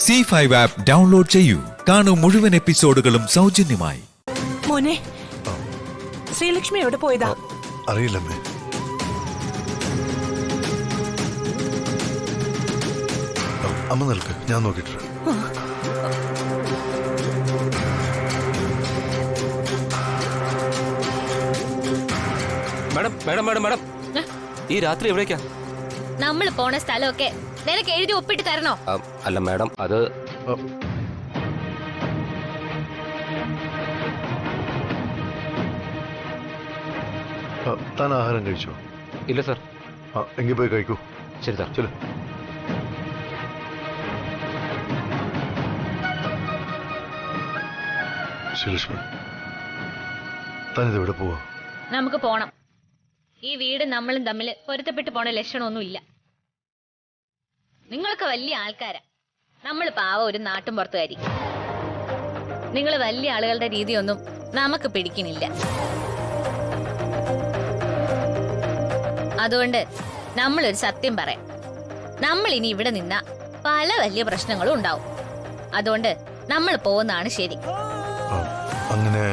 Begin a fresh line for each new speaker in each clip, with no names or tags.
C5 app download ചെയ്യൂ. കാണൂ മുഴുവൻ എപ്പിസോഡുകളും സൗജന്യമായി.
മോനെ, ശ്രീലക്ഷ്മി എവിടെ പോയതാ?
അറിയില്ലമ്മേ. അമ്മ നിൽക്ക്, ഞാൻ നോക്കിട്ട്.
മാഡം മാഡം മാഡം മാഡം ഈ രാത്രി എവിടേക്കാ?
നമ്മൾ പോണ സ്ഥലമൊക്കെ നിനക്ക് എഴുതി ഒപ്പിട്ട് തരണോ?
അല്ല മാഡം, അത്
താൻ ആഹാരം കഴിച്ചോ?
ഇല്ല സർ.
എങ്കിൽ പോയി കഴിക്കൂ.
ശരി സാർ.
ചലോ. ശ്രീലക്ഷ്മി, താനിത് എവിടെ പോവാ?
നമുക്ക് പോണം. ഈ വീട് നമ്മളും തമ്മിൽ പൊരുത്തപ്പെട്ടു പോണ ലക്ഷണമൊന്നുമില്ല. നിങ്ങളൊക്കെ വലിയ ആൾക്കാരാ, നമ്മൾ പാവ ഒരു നാട്ടും പുറത്തുകാരി. നിങ്ങൾ വലിയ ആളുകളുടെ രീതിയൊന്നും നമുക്ക് പിടിക്കണില്ല. അതുകൊണ്ട് നമ്മളൊരു സത്യം പറയാം. നമ്മൾ ഇനി ഇവിടെ നിന്നാ പല വലിയ പ്രശ്നങ്ങളും ഉണ്ടാവും. അതുകൊണ്ട് നമ്മൾ പോകുന്നതാണ് ശരി.
അങ്ങനെ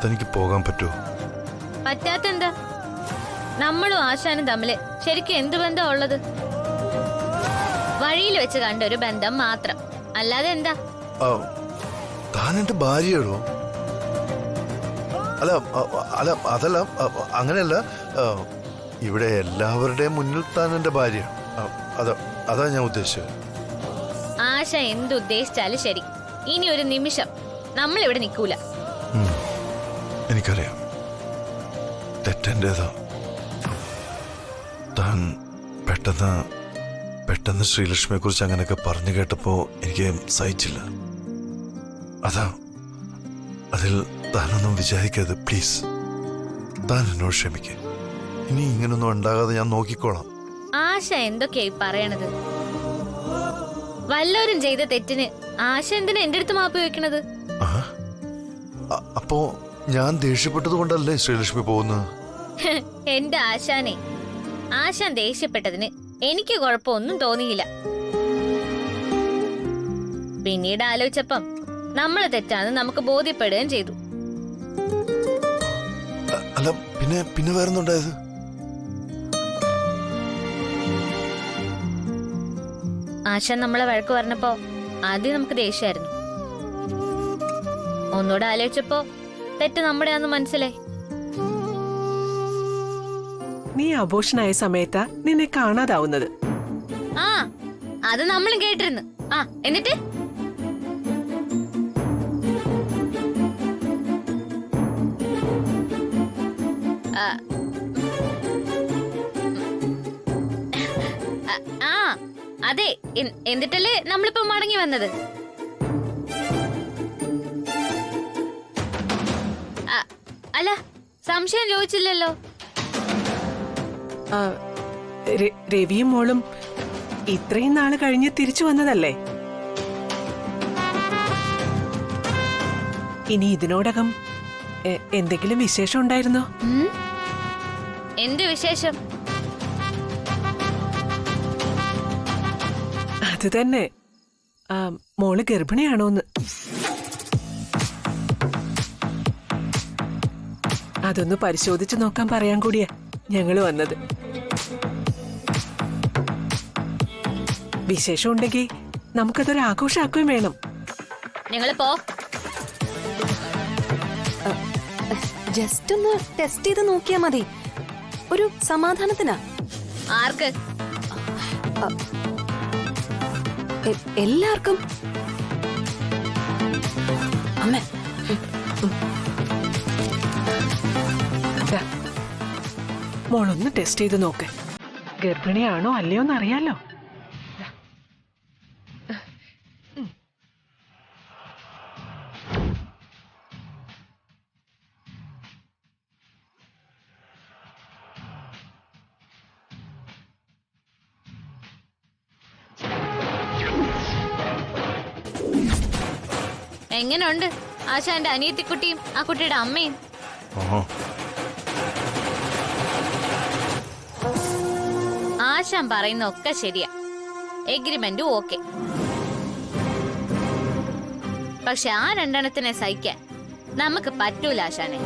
തനിക്ക് പോകാൻ പറ്റുമോ?
പറ്റാത്തെന്താ? നമ്മളും ആശാനും തമ്മില് ശരിക്കും എന്ത് ബന്ധം ഉള്ളത്? വഴിയിൽ വെച്ച് കണ്ട ഒരു ബന്ധം മാത്രം, അല്ലാതെ എന്താ?
താൻ എന്റെ ഭാര്യയാണോ? അല്ല അല്ല അതല്ല, അങ്ങനെയല്ല. ഇവിടെ എല്ലാവരുടെയും മുന്നിൽ താൻ എന്റെ ഭാര്യയാണ്. അതാ ഞാൻ ഉദ്ദേശിച്ചത്.
ആശ എന്തുദ്ദേശിച്ചാലും ശരി, ഇനി ഒരു നിമിഷം നമ്മൾ ഇവിടെ നിൽക്കൂല.
എനിക്കറിയാം, തെറ്റെന്റേതാ. താൻ പെട്ടെന്ന് ശ്രീലക്ഷ്മിയെ കുറിച്ച് അങ്ങനെയൊക്കെ പറഞ്ഞു കേട്ടപ്പോ എനിക്ക് സഹിച്ചില്ല. അതിൽ താനൊന്നും വിചാരിക്കരുത് പ്ലീസ്. താൻ എന്നോട് ക്ഷമിക്ക. ഇനി ഇങ്ങനൊന്നും ഉണ്ടാകാതെ ഞാൻ നോക്കിക്കോളാം.
ആശ എന്തൊക്കെയായി പറയണത്? വല്ലവരും ചെയ്ത തെറ്റിന് ആശ എന്തിനാ എന്റെ അടുത്ത് മാപ്പ് വെക്കണത്?
അപ്പോ ഞാൻ ദേഷ്യപ്പെട്ടത് കൊണ്ടല്ലേ ശ്രീലക്ഷ്മി പോകുന്നത്?
എന്റെ ആശാനെ, ആശാൻ ദേഷ്യപ്പെട്ടതിന് എനിക്ക് കുഴപ്പമൊന്നും തോന്നിയില്ല. പിന്നീട് ആലോചിച്ചപ്പം നമ്മളെ തെറ്റാന്ന് നമുക്ക് ബോധ്യപ്പെടുകയും ചെയ്തു.
അല്ല പിന്നെ വേറൊന്നുണ്ടായത്?
ആശാൻ നമ്മളെ വഴക്ക് പറഞ്ഞപ്പോ ആദ്യം നമുക്ക് ദേഷ്യമായിരുന്നു. ഒന്നുകൂടെ ആലോചിച്ചപ്പോ തെറ്റ് നമ്മുടെയാന്ന് മനസ്സിലായി.
നീ അബോഷനായ സമയത്താ നിന്നെ കാണാതാവുന്നത്.
ആ, അത് നമ്മളും കേട്ടിരുന്നു. എന്നിട്ട് അതെ, എന്നിട്ടല്ലേ നമ്മളിപ്പോ മടങ്ങി വന്നത്. അല്ല, സംശയം ചോദിച്ചില്ലല്ലോ.
രവിയും മോളും ഇത്രയും നാള് കഴിഞ്ഞ് തിരിച്ചു വന്നതല്ലേ? ഇനി ഇതിനോടകം എന്തെങ്കിലും വിശേഷം ഉണ്ടായിരുന്നോ?
എന്ത് വിശേഷം?
അത് തന്നെ, മോള് ഗർഭിണിയാണോന്ന്. അതൊന്ന് പരിശോധിച്ചു നോക്കാൻ പറയാൻ കൂടിയാ ഞങ്ങള് വന്നത്. വിശേഷം ഉണ്ടെങ്കിൽ നമുക്കതൊരു ആഘോഷാക്കുകയും വേണം.
നിങ്ങൾ പോ.
ജസ്റ്റ് ഒന്ന് ടെസ്റ്റ് ചെയ്ത് നോക്കിയാ മതി, ഒരു സമാധാനത്തിനാ.
ആർക്ക്?
എല്ലാവർക്കും. അമ്മ,
മോളൊന്ന് ടെസ്റ്റ് ചെയ്ത് നോക്ക്. ഗർഭിണിയാണോ അല്ലയോന്ന് അറിയാലോ.
എങ്ങനെയുണ്ട് ആശാന്റെ അനിയത്തിക്കുട്ടിയും ആ കുട്ടിയുടെ അമ്മയും? ആശാൻ പറയുന്ന ഒക്കെ ശരിയാ. എഗ്രിമെന്റും ഓക്കെ. പക്ഷെ ആ രണ്ടെണ്ണത്തിനെ സഹിക്കാൻ നമുക്ക് പറ്റൂല ആശാനെ.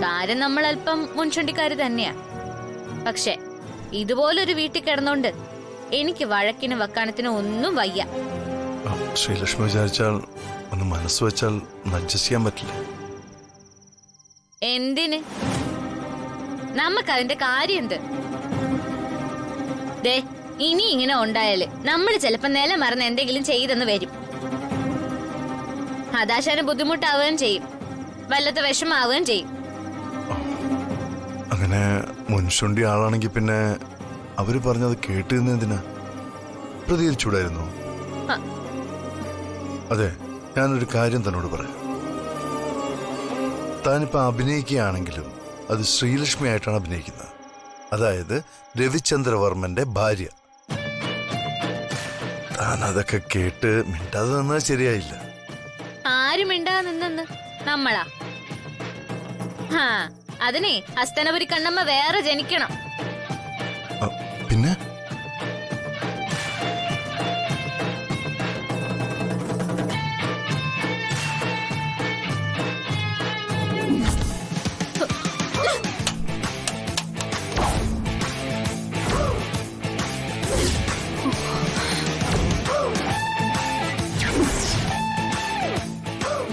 കാര്യം നമ്മൾ അല്പം മുൻചുണ്ടിക്കാര് തന്നെയാ. പക്ഷെ ഇതുപോലൊരു വീട്ടിൽ കിടന്നോണ്ട് എനിക്ക് വഴക്കിന് വക്കാണത്തിനും ഒന്നും വയ്യ.
ശ്രീലക്ഷ്മി വിചാരിച്ചാൽ ഒന്ന് മനസ്സ് വെച്ചാൽ അഡ്ജസ്റ്റ് ചെയ്യാൻ പറ്റില്ല.
എന്തിന്? നമുക്കതിന്റെ കാര്യം എന്ത്? ദേ, ഇനി ഇങ്ങനെ ഉണ്ടായാല് നമ്മൾ ചിലപ്പോ നില മറന്ന് എന്തെങ്കിലും ചെയ്തെന്ന് വരും. അതാശാന് ബുദ്ധിമുട്ടാവുകയും ചെയ്യും, വല്ലത്തെ വിഷമാവുകയും ചെയ്യും.
അങ്ങനെ മുൻഷുണ്ടി ആളാണെങ്കിൽ പിന്നെ അവര് പറഞ്ഞത് കേട്ട് എന്തിനാ? പ്രതികരിച്ചൂടായിരുന്നു.
ആ.
അതെ, ഞാനൊരു കാര്യം തന്നോട് പറയാം. താനിപ്പോ അഭിനയിക്കുകയാണെങ്കിലും അത് ശ്രീലക്ഷ്മി ആയിട്ടാണ് അഭിനയിക്കുന്നത്. അതായത് രവിചന്ദ്രവർമ്മന്റെ ഭാര്യ. താൻ അതൊക്കെ കേട്ട് മിണ്ടാതെ നിന്നത് ശരിയായില്ല.
ആരും മിണ്ടാതെ നിന്നെന്ന് നമ്മളാ? ഹാ, അതിനെ ഹസ്തനപുരി കണ്ണമ്മ വേറെ ജനിക്കണം.
പിന്നെ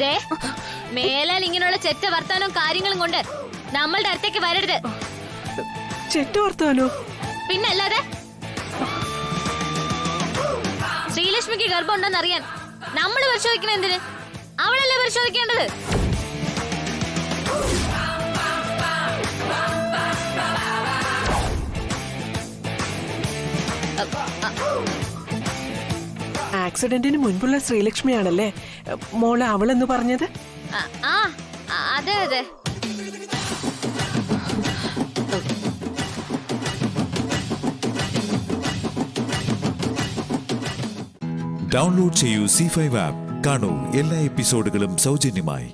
ദേ, മേലാൽ ഇങ്ങനെയുള്ള ചെറ്റ വർത്താനവും കാര്യങ്ങളും കൊണ്ട് നമ്മളുടെ അടുത്തേക്ക് വരരുത്.
ചെറ്റ വർത്താനോ?
പിന്നല്ലാതെ ശ്രീലക്ഷ്മിക്ക് ഗർഭം ഉണ്ടോന്ന് അറിയാൻ നമ്മൾ പരിശോധിക്കണ എന്തിന്? അവളല്ലേ പരിശോധിക്കേണ്ടത്?
ആക്സിഡന്റിന് മുൻപുള്ള ശ്രീലക്ഷ്മിയാണല്ലേ മോളെ അവളെന്ന് പറഞ്ഞത്?
ആ, അതെ അതെ.
ഡൗൺലോഡ് ചെയ്യൂ C5 ആപ്പ്. കാണൂ എല്ലാ എപ്പിസോഡുകളും സൗജന്യമായി.